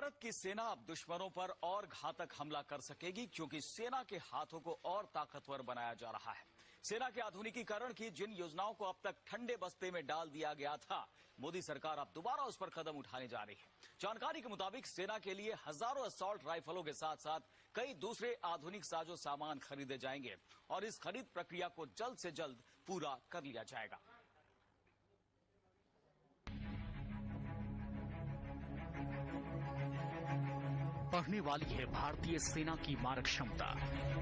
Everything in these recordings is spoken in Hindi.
भारत की सेना अब दुश्मनों पर और घातक हमला कर सकेगी क्योंकि सेना के हाथों को और ताकतवर बनाया जा रहा है। सेना के आधुनिकीकरण की जिन योजनाओं को अब तक ठंडे बस्ते में डाल दिया गया था, मोदी सरकार अब दोबारा उस पर कदम उठाने जा रही है। जानकारी के मुताबिक सेना के लिए हजारों असॉल्ट राइफलों के साथ साथ कई दूसरे आधुनिक साजो सामान खरीदे जाएंगे और इस खरीद प्रक्रिया को जल्द से जल्द पूरा कर लिया जाएगा। बढ़ने वाली है भारतीय सेना की मारक क्षमता।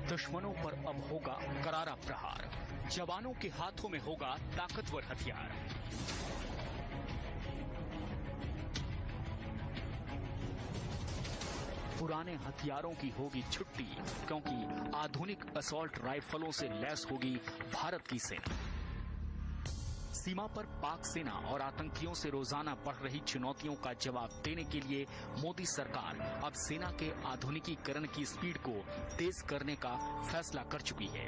दुश्मनों पर अब होगा करारा प्रहार, जवानों के हाथों में होगा ताकतवर हथियार। पुराने हथियारों की होगी छुट्टी क्योंकि आधुनिक असॉल्ट राइफलों से लैस होगी भारत की सेना। सीमा पर पाक सेना और आतंकियों से रोजाना बढ़ रही चुनौतियों का जवाब देने के लिए मोदी सरकार अब सेना के आधुनिकीकरण की स्पीड को तेज करने का फैसला कर चुकी है।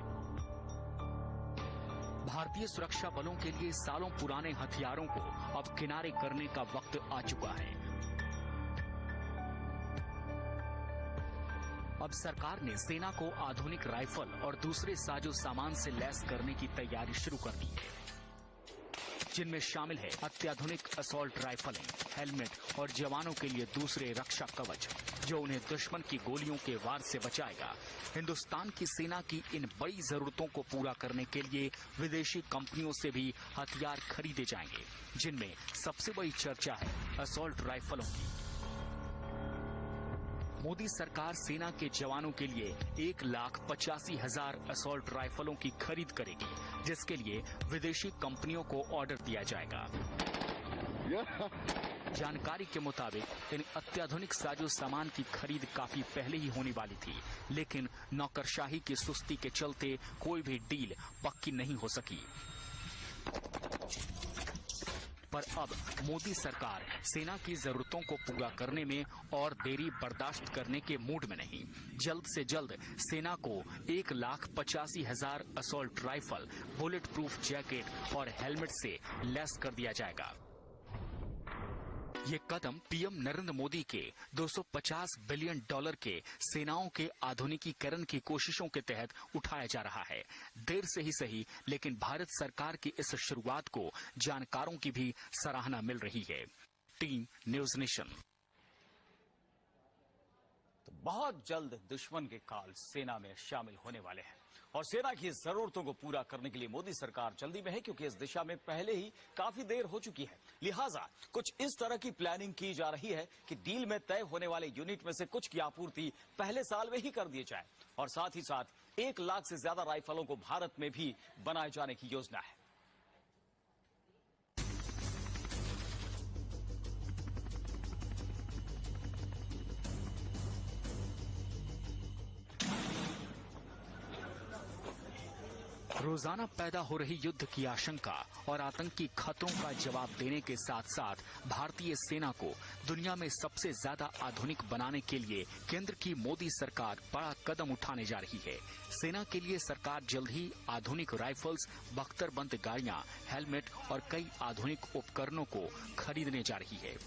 भारतीय सुरक्षा बलों के लिए सालों पुराने हथियारों को अब किनारे करने का वक्त आ चुका है। अब सरकार ने सेना को आधुनिक राइफल और दूसरे साजो सामान से लैस करने की तैयारी शुरू कर दी है, जिनमें शामिल है अत्याधुनिक असॉल्ट राइफलें, हेलमेट और जवानों के लिए दूसरे रक्षा कवच जो उन्हें दुश्मन की गोलियों के वार से बचाएगा। हिंदुस्तान की सेना की इन बड़ी जरूरतों को पूरा करने के लिए विदेशी कंपनियों से भी हथियार खरीदे जाएंगे, जिनमें सबसे बड़ी चर्चा है असॉल्ट राइफलों की। मोदी सरकार सेना के जवानों के लिए 1,85,000 असॉल्ट राइफलों की खरीद करेगी, जिसके लिए विदेशी कंपनियों को ऑर्डर दिया जाएगा। जानकारी के मुताबिक इन अत्याधुनिक साजो सामान की खरीद काफी पहले ही होने वाली थी, लेकिन नौकरशाही की सुस्ती के चलते कोई भी डील पक्की नहीं हो सकी। पर अब मोदी सरकार सेना की जरूरतों को पूरा करने में और देरी बर्दाश्त करने के मूड में नहीं। जल्द से जल्द सेना को 1,85,000 assault rifle, bullet proof jacket और हेलमेट से लैस कर दिया जाएगा। ये कदम पीएम नरेंद्र मोदी के $250 बिलियन के सेनाओं के आधुनिकीकरण की कोशिशों के तहत उठाया जा रहा है। देर से ही सही, लेकिन भारत सरकार की इस शुरुआत को जानकारों की भी सराहना मिल रही है। Team News nation. तो बहुत जल्द दुश्मन के काल सेना में शामिल होने वाले हैं और सेना की जरूरतों को पूरा करने के लिए मोदी सरकार जल्दी में है, क्योंकि इस दिशा में पहले ही काफी देर हो चुकी है। लिहाजा कुछ इस तरह की प्लानिंग की जा रही है कि डील में तय होने वाले यूनिट में से कुछ की आपूर्ति पहले साल में ही कर दी जाए और साथ ही साथ 1 लाख से ज्यादा राइफलों को भारत में भी बनाए जाने की योजना है। रोजाना पैदा हो रही युद्ध की आशंका और आतंकी खतरों का जवाब देने के साथ साथ भारतीय सेना को दुनिया में सबसे ज्यादा आधुनिक बनाने के लिए केंद्र की मोदी सरकार बड़ा कदम उठाने जा रही है। सेना के लिए सरकार जल्द ही आधुनिक राइफल्स, बख्तरबंद गाड़ियां, हेलमेट और कई आधुनिक उपकरणों को खरीदने जा रही है।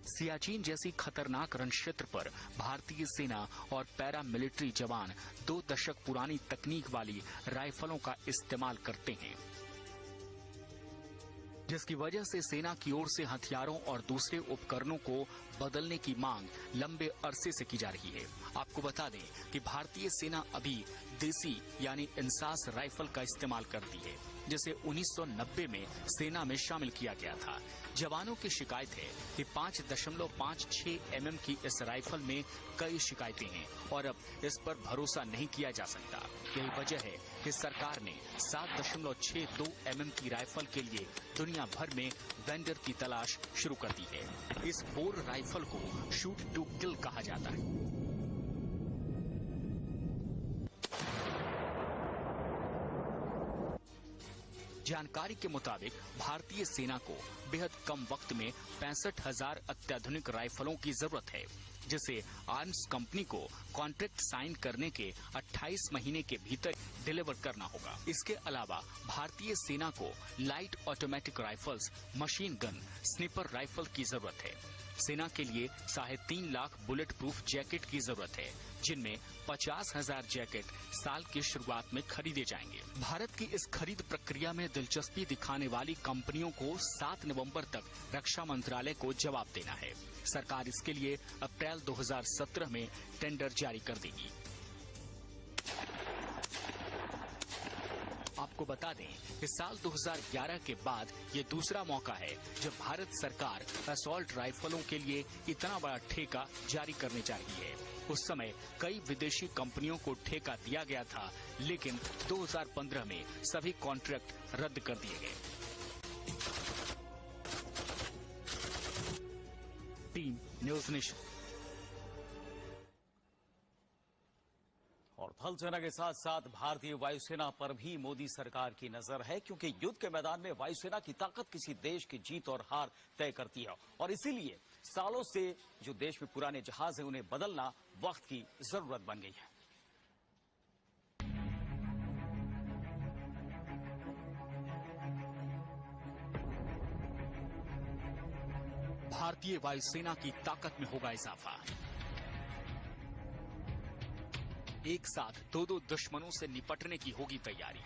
सियाचिन जैसी खतरनाक रण क्षेत्र पर भारतीय सेना और पैरा मिलिट्री जवान 2 दशक पुरानी तकनीक वाली राइफलों का इस्तेमाल करते हैं, जिसकी वजह से सेना की ओर से हथियारों और दूसरे उपकरणों को बदलने की मांग लंबे अरसे से की जा रही है। आपको बता दें कि भारतीय सेना अभी देसी यानी इंसास राइफल का इस्तेमाल करती है, जिसे 1990 में सेना में शामिल किया गया था। जवानों की शिकायत है कि 5.56 mm की इस राइफल में कई शिकायतें हैं और अब इस पर भरोसा नहीं किया जा सकता। यही वजह है कि सरकार ने 7.62 mm की राइफल के लिए दुनिया भर में वेंडर की तलाश शुरू कर दी है। इस बोर राइफल को शूट टू किल कहा जाता है। जानकारी के मुताबिक भारतीय सेना को बेहद कम वक्त में 65,000 अत्याधुनिक राइफलों की जरूरत है, जिसे आर्म्स कंपनी को कॉन्ट्रैक्ट साइन करने के 28 महीने के भीतर डिलीवर करना होगा। इसके अलावा भारतीय सेना को light automatic rifles, machine gun, sniper rifle की जरूरत है। सेना के लिए 3.5 लाख बुलेट प्रूफ जैकेट की जरूरत है, जिनमें 50,000 जैकेट साल की शुरुआत में खरीदे जाएंगे। भारत की इस खरीद प्रक्रिया में दिलचस्पी दिखाने वाली कंपनियों को 7 नवंबर तक रक्षा मंत्रालय को जवाब देना है। सरकार इसके लिए अप्रैल 2017 में टेंडर जारी कर देगी। आपको बता दें कि साल 2011 के बाद ये दूसरा मौका है जब भारत सरकार असॉल्ट राइफलों के लिए इतना बड़ा ठेका जारी करने जा रही है। उस समय कई विदेशी कंपनियों को ठेका दिया गया था, लेकिन 2015 में सभी कॉन्ट्रैक्ट रद्द कर दिए गए। Team News nation. और थल सेना के साथ साथ भारतीय वायुसेना पर भी मोदी सरकार की नजर है, क्योंकि युद्ध के मैदान में वायुसेना की ताकत किसी देश की जीत और हार तय करती है। और इसीलिए सालों से जो देश में पुराने जहाज हैं उन्हें बदलना वक्त की जरूरत बन गई है। भारतीय वायुसेना की ताकत में होगा इजाफा। एक साथ दो दुश्मनों से निपटने की होगी तैयारी।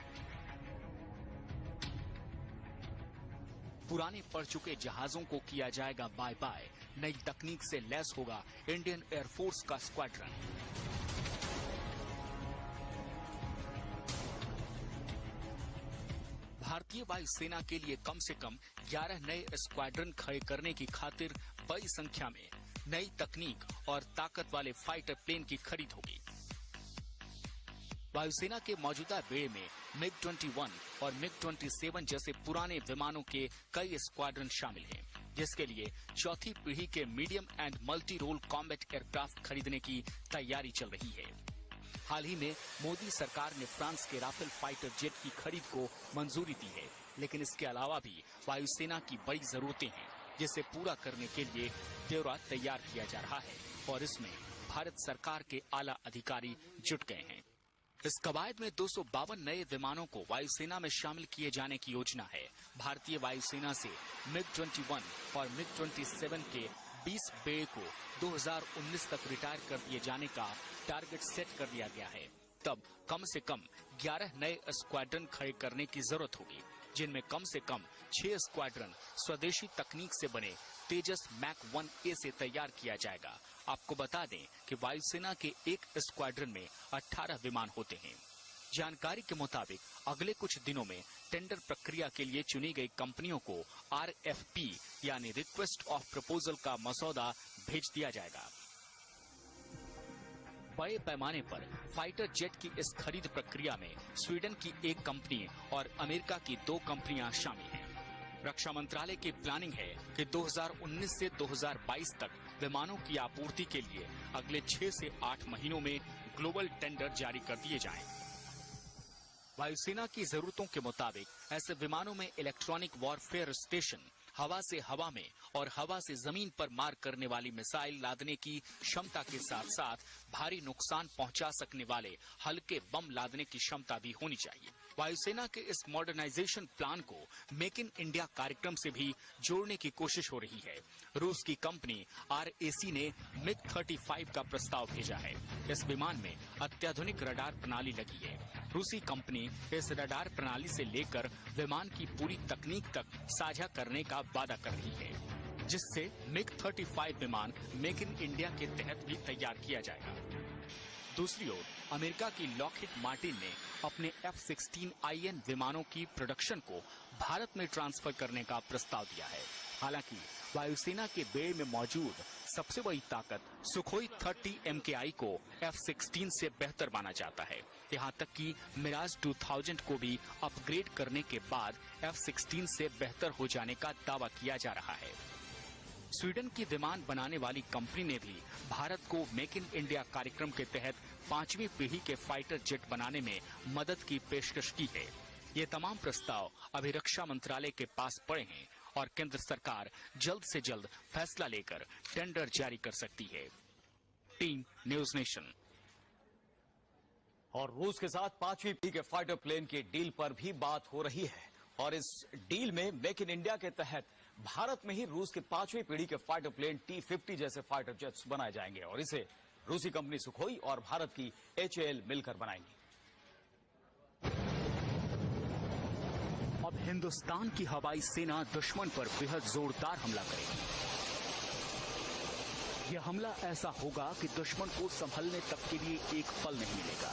पुराने पड़ चुके जहाजों को किया जाएगा बाय बाय। नई तकनीक से लैस होगा इंडियन एयरफोर्स का स्क्वाड्रन। भारतीय वायुसेना के लिए कम से कम 11 नए स्क्वाड्रन खड़े करने की खातिर बड़ी संख्या में नई तकनीक और ताकत वाले फाइटर प्लेन की खरीद होगी। वायुसेना के मौजूदा बेड़े में MiG-21 और MiG-27 जैसे पुराने विमानों के कई स्क्वाड्रन शामिल हैं, जिसके लिए चौथी पीढ़ी के medium and multi role combat aircraft खरीदने की तैयारी चल रही है। हाल ही में मोदी सरकार ने फ्रांस के राफेल फाइटर जेट की खरीद को मंजूरी दी है, लेकिन इसके अलावा भी वायुसेना की बड़ी जरूरतें हैं, जिसे पूरा करने के लिए ब्यौरा तैयार किया जा रहा है और इसमें भारत सरकार के आला अधिकारी जुट गए हैं। इस कवायद में 252 नए विमानों को वायुसेना में शामिल किए जाने की योजना है। भारतीय वायुसेना से MiG-21 और MiG-27 के 20 बेड़े को 2019 तक रिटायर कर दिए जाने का टारगेट सेट कर दिया गया है। तब कम से कम 11 नए स्क्वाड्रन खड़े करने की जरूरत होगी, जिनमें कम से कम 6 स्क्वाड्रन स्वदेशी तकनीक से बने तेजस मैक 1A से तैयार किया जाएगा। आपको बता दें कि वायुसेना के एक स्क्वाड्रन में 18 विमान होते हैं। जानकारी के मुताबिक अगले कुछ दिनों में टेंडर प्रक्रिया के लिए चुनी गई कंपनियों को RFP यानी रिक्वेस्ट ऑफ प्रपोजल का मसौदा भेज दिया जाएगा। बड़े पैमाने पर फाइटर जेट की इस खरीद प्रक्रिया में स्वीडन की एक कंपनी और अमेरिका की 2 कंपनियां शामिल हैं। रक्षा मंत्रालय की प्लानिंग है कि 2019 से 2022 तक विमानों की आपूर्ति के लिए अगले 6 से 8 महीनों में ग्लोबल टेंडर जारी कर दिए जाएं। वायुसेना की जरूरतों के मुताबिक ऐसे विमानों में इलेक्ट्रॉनिक वॉरफेयर स्टेशन, हवा से हवा में और हवा से जमीन पर मार करने वाली मिसाइल लादने की क्षमता के साथ साथ भारी नुकसान पहुंचा सकने वाले हल्के बम लादने की क्षमता भी होनी चाहिए। वायुसेना के इस मॉडर्नाइजेशन प्लान को मेक इन इंडिया कार्यक्रम से भी जोड़ने की कोशिश हो रही है। रूस की कंपनी RAC ने MiG-35 का प्रस्ताव भेजा है। इस विमान में अत्याधुनिक रडार प्रणाली लगी है। रूसी कंपनी इस रडार प्रणाली से लेकर विमान की पूरी तकनीक तक साझा करने का वादा कर रही है, जिससे MiG-35 विमान मेक इन इंडिया के तहत भी तैयार किया जाएगा। दूसरी ओर अमेरिका की लॉकहीड मार्टिन ने अपने F-16IN विमानों की प्रोडक्शन को भारत में ट्रांसफर करने का प्रस्ताव दिया है। हालांकि वायुसेना के बेड़े में मौजूद सबसे बड़ी ताकत सुखोई 30 MKI को F-16 से बेहतर माना जाता है। यहाँ तक कि मिराज 2000 को भी अपग्रेड करने के बाद F-16 से बेहतर हो जाने का दावा किया जा रहा है। स्वीडन की विमान बनाने वाली कंपनी ने भी भारत को मेक इन इंडिया कार्यक्रम के तहत 5वीं पीढ़ी के फाइटर जेट बनाने में मदद की पेशकश की है। ये तमाम प्रस्ताव अभी रक्षा मंत्रालय के पास पड़े हैं और केंद्र सरकार जल्द से जल्द फैसला लेकर टेंडर जारी कर सकती है। Team News nation. और रूस के साथ 5वीं पीढ़ी के फाइटर प्लेन की डील पर भी बात हो रही है और इस डील में मेक इन इंडिया के तहत भारत में ही रूस के 5वीं पीढ़ी के फाइटर प्लेन T-50 जैसे फाइटर जेट्स बनाए जाएंगे और इसे रूसी कंपनी सुखोई और भारत की HAL मिलकर बनाएंगी। अब हिंदुस्तान की हवाई सेना दुश्मन पर बेहद जोरदार हमला करेगी। यह हमला ऐसा होगा कि दुश्मन को संभलने तक के लिए एक पल नहीं मिलेगा।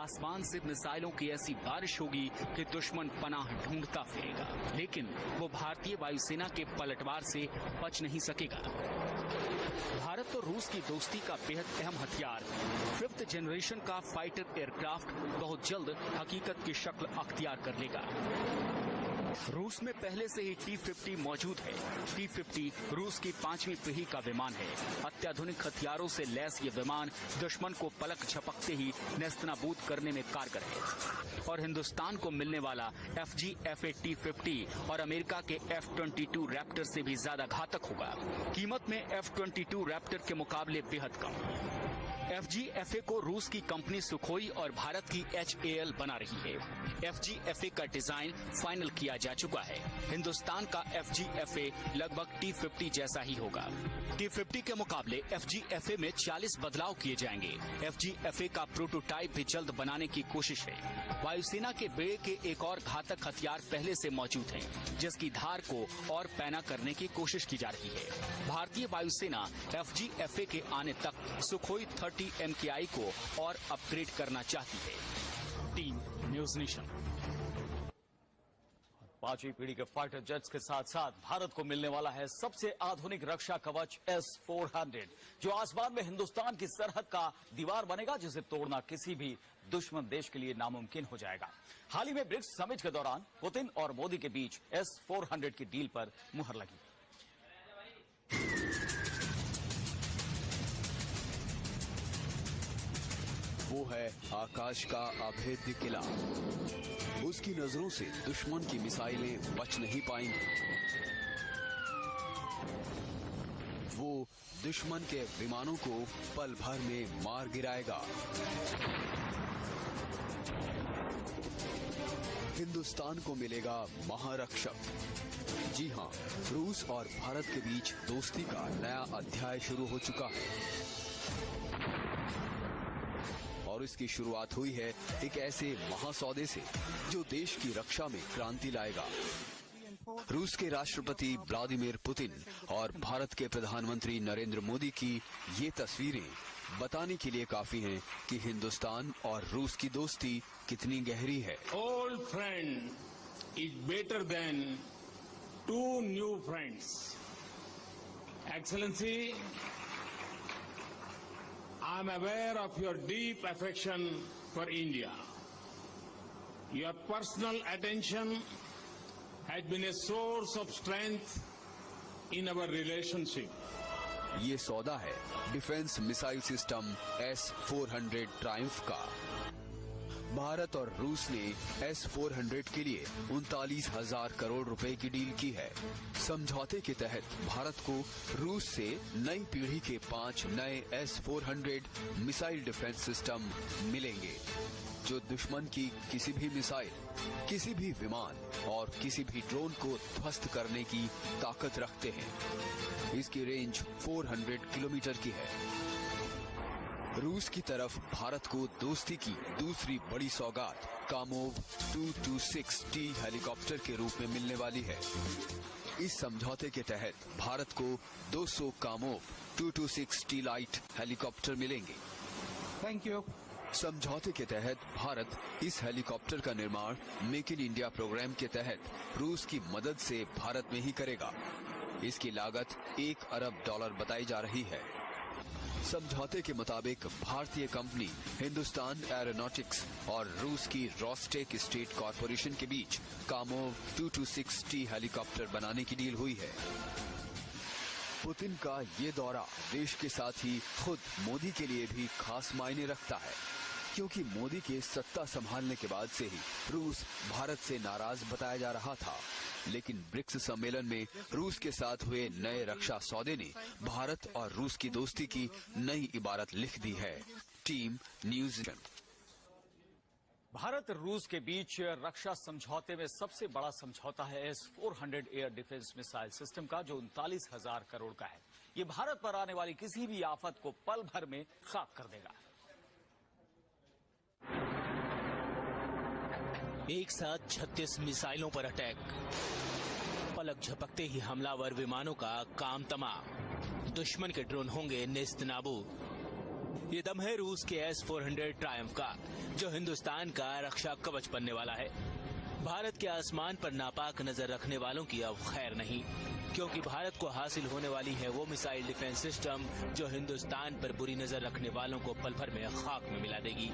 आसमान से मिसाइलों की ऐसी बारिश होगी कि दुश्मन पनाह ढूंढता फिरेगा, लेकिन वो भारतीय वायुसेना के पलटवार से बच नहीं सकेगा। भारत और रूस की दोस्ती का बेहद अहम हथियार 5th जनरेशन का फाइटर एयरक्राफ्ट बहुत जल्द हकीकत की शक्ल अख्तियार कर लेगा। रूस में पहले से ही T-50 मौजूद है। T-50 रूस की 5वीं पीढ़ी का विमान है। अत्याधुनिक हथियारों से लैस ये विमान दुश्मन को पलक झपकते ही नेस्तनाबूद करने में कारगर है और हिंदुस्तान को मिलने वाला FGFA T-50 और अमेरिका के F-22 रैप्टर से भी ज्यादा घातक होगा। कीमत में F-22 रैप्टर के मुकाबले बेहद कम। FGFA को रूस की कंपनी सुखोई और भारत की HAL बना रही है। FGFA का डिजाइन फाइनल किया जा चुका है। हिंदुस्तान का FGFA लगभग T-50 जैसा ही होगा। T-50 के मुकाबले FGFA में 40 बदलाव किए जाएंगे। FGFA का प्रोटोटाइप भी जल्द बनाने की कोशिश है। वायुसेना के बेड़े के एक और घातक हथियार पहले से मौजूद हैं, जिसकी धार को और पैना करने की कोशिश की जा रही है। भारतीय वायुसेना FGFA के आने तक सुखोई 30 MKI को और अपग्रेड करना चाहती है। Team News Nation. 5वीं पीढ़ी के फाइटर जेट्स के साथ साथ भारत को मिलने वाला है सबसे आधुनिक रक्षा कवच S-400, जो आसमान में हिंदुस्तान की सरहद का दीवार बनेगा, जिसे तोड़ना किसी भी दुश्मन देश के लिए नामुमकिन हो जाएगा। हाल ही में ब्रिक्स समिट के दौरान पुतिन और मोदी के बीच S-400 की डील पर मुहर लगी। वो है आकाश का अभेद्य किला। उसकी नजरों से दुश्मन की मिसाइलें बच नहीं पाएंगी। वो दुश्मन के विमानों को पल भर में मार गिराएगा। हिंदुस्तान को मिलेगा महारक्षक। जी हां, रूस और भारत के बीच दोस्ती का नया अध्याय शुरू हो चुका है और इसकी शुरुआत हुई है एक ऐसे महासौदे से जो देश की रक्षा में क्रांति लाएगा। रूस के राष्ट्रपति व्लादिमीर पुतिन और भारत के प्रधानमंत्री नरेंद्र मोदी की ये तस्वीरें बताने के लिए काफी हैं कि हिंदुस्तान और रूस की दोस्ती कितनी गहरी है। Old friend is better than 2 new friends. Excellency, I am aware of your deep affection for India. Your personal attention has been a source of strength in our relationship. ये सौदा है defence missile system S-400 Triumph का। भारत और रूस ने S-400 के लिए 39,000 करोड़ रुपए की डील की है। समझौते के तहत भारत को रूस से नई पीढ़ी के 5 नए S-400 मिसाइल डिफेंस सिस्टम मिलेंगे, जो दुश्मन की किसी भी मिसाइल, किसी भी विमान और किसी भी ड्रोन को ध्वस्त करने की ताकत रखते हैं। इसकी रेंज 400 किलोमीटर की है। रूस की तरफ भारत को दोस्ती की दूसरी बड़ी सौगात कामोव 226T हेलीकॉप्टर के रूप में मिलने वाली है। इस समझौते के तहत भारत को 200 कामोव 226T लाइट हेलीकॉप्टर मिलेंगे। Thank you. समझौते के तहत भारत इस हेलीकॉप्टर का निर्माण मेक इन इंडिया प्रोग्राम के तहत रूस की मदद से भारत में ही करेगा। इसकी लागत $1 अरब बताई जा रही है। समझौते के मुताबिक भारतीय कंपनी हिंदुस्तान एरोनॉटिक्स और रूस की रोस्टेक स्टेट कॉरपोरेशन के बीच कामोव 226T हेलीकॉप्टर बनाने की डील हुई है। पुतिन का ये दौरा देश के साथ ही खुद मोदी के लिए भी खास मायने रखता है, क्योंकि मोदी के सत्ता संभालने के बाद से ही रूस भारत से नाराज बताया जा रहा था। लेकिन ब्रिक्स सम्मेलन में रूस के साथ हुए नए रक्षा सौदे ने भारत और रूस की दोस्ती की नई इबारत लिख दी है। Team news. भारत रूस के बीच रक्षा समझौते में सबसे बड़ा समझौता है S-400 air defence missile system का, जो 39,000 करोड़ का है। ये भारत पर आने वाली किसी भी आफत को पल भर में खाक कर देगा। एक साथ 36 मिसाइलों पर अटैक, पलक झपकते ही हमलावर विमानों का काम तमाम, दुश्मन के ड्रोन होंगे नेस्तनाबूद। ये दम है रूस के S-400 ट्रायम्फ का, जो हिंदुस्तान का रक्षा कवच बनने वाला है। भारत के आसमान पर नापाक नजर रखने वालों की अब खैर नहीं, क्योंकि भारत को हासिल होने वाली है वो मिसाइल डिफेंस सिस्टम जो हिंदुस्तान पर बुरी नजर रखने वालों को पल भर में खाक में मिला देगी।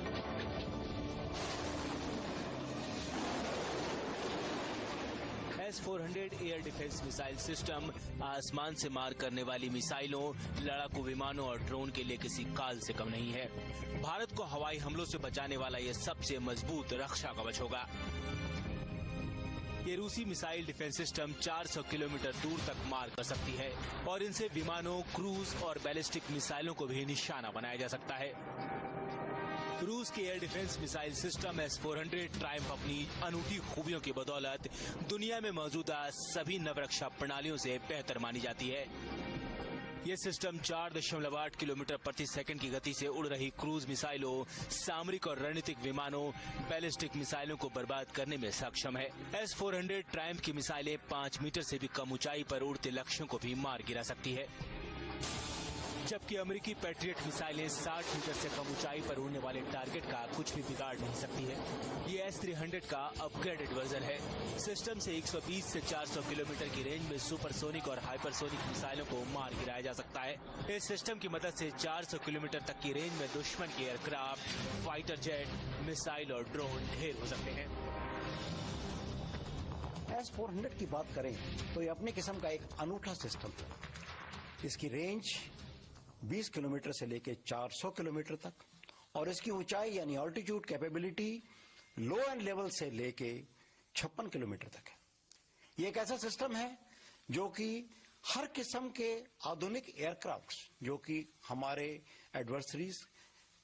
S-400 air defence missile system आसमान से मार करने वाली मिसाइलों, लड़ाकू विमानों और ड्रोन के लिए किसी काल से कम नहीं है। भारत को हवाई हमलों से बचाने वाला ये सबसे मजबूत रक्षा कवच होगा। ये रूसी मिसाइल डिफेंस सिस्टम 400 किलोमीटर दूर तक मार कर सकती है और इनसे विमानों, क्रूज और बैलिस्टिक मिसाइलों को भी निशाना बनाया जा सकता है। रूस के air defence missile system S-400 Triumph अपनी अनूठी खूबियों की बदौलत दुनिया में मौजूदा सभी नवरक्षा प्रणालियों से बेहतर मानी जाती है। ये सिस्टम 4.8 किलोमीटर प्रति सेकंड की गति से उड़ रही क्रूज मिसाइलों, सामरिक और रणनीतिक विमानों, बैलिस्टिक मिसाइलों को बर्बाद करने में सक्षम है। S-400 ट्रायम्फ की मिसाइलें 5 मीटर से भी कम ऊंचाई पर उड़ते लक्ष्यों को भी मार गिरा सकती है, जबकि अमेरिकी पैट्रियट मिसाइलें 60 मीटर से कम ऊंचाई पर उड़ने वाले टारगेट का कुछ भी बिगाड़ नहीं सकती है। ये S-300 का अपग्रेडेड वर्जन है। सिस्टम से 120 से 400 किलोमीटर की रेंज में सुपरसोनिक और हाइपरसोनिक मिसाइलों को मार गिराया जा सकता है। इस सिस्टम की मदद से 400 किलोमीटर तक की रेंज में दुश्मन के एयरक्राफ्ट, फाइटर जेट, मिसाइल और ड्रोन ढेर हो सकते हैं। S-400 की बात करें तो ये अपने किस्म का एक अनूठा सिस्टम है। इसकी रेंज 20 किलोमीटर से लेकर 400 किलोमीटर तक और इसकी ऊंचाई यानी altitude capability low and level से लेके 56 किलोमीटर तक है। ये एक ऐसा सिस्टम है जो कि हर किस्म के आधुनिक एयरक्राफ्ट जो कि हमारे एडवर्सरीज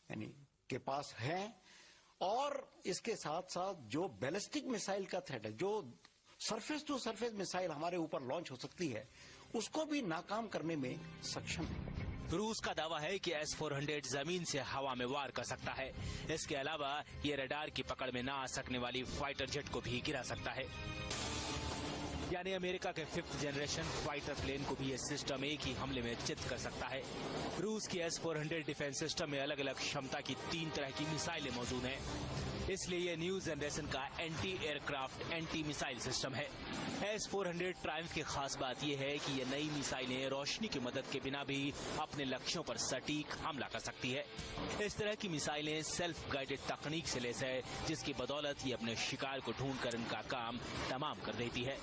यानी के पास हैं, और इसके साथ साथ जो बैलिस्टिक मिसाइल का थ्रेट है, जो सरफेस टू सरफेस मिसाइल हमारे ऊपर लॉन्च हो सकती है, उसको भी नाकाम करने में सक्षम है। रूस का दावा है कि S-400 जमीन से हवा में वार कर सकता है। इसके अलावा ये रडार की पकड़ में ना आ सकने वाली फाइटर जेट को भी गिरा सकता है। यानी अमेरिका के 5th जनरेशन फाइटर प्लेन को भी ये सिस्टम एक ही हमले में चित कर सकता है। रूस की S-400 डिफेंस सिस्टम में अलग अलग क्षमता की 3 तरह की मिसाइलें मौजूद हैं, इसलिए ये न्यू जनरेशन का anti aircraft anti missile system है। S-400 ट्रायम्फ की खास बात यह है कि ये नई मिसाइलें रोशनी की मदद के बिना भी अपने लक्ष्यों पर सटीक हमला कर सकती है। इस तरह की मिसाइलें सेल्फ गाइडेड तकनीक से लैस है, जिसकी बदौलत ये अपने शिकार को ढूंढकर इनका काम तमाम कर देती है।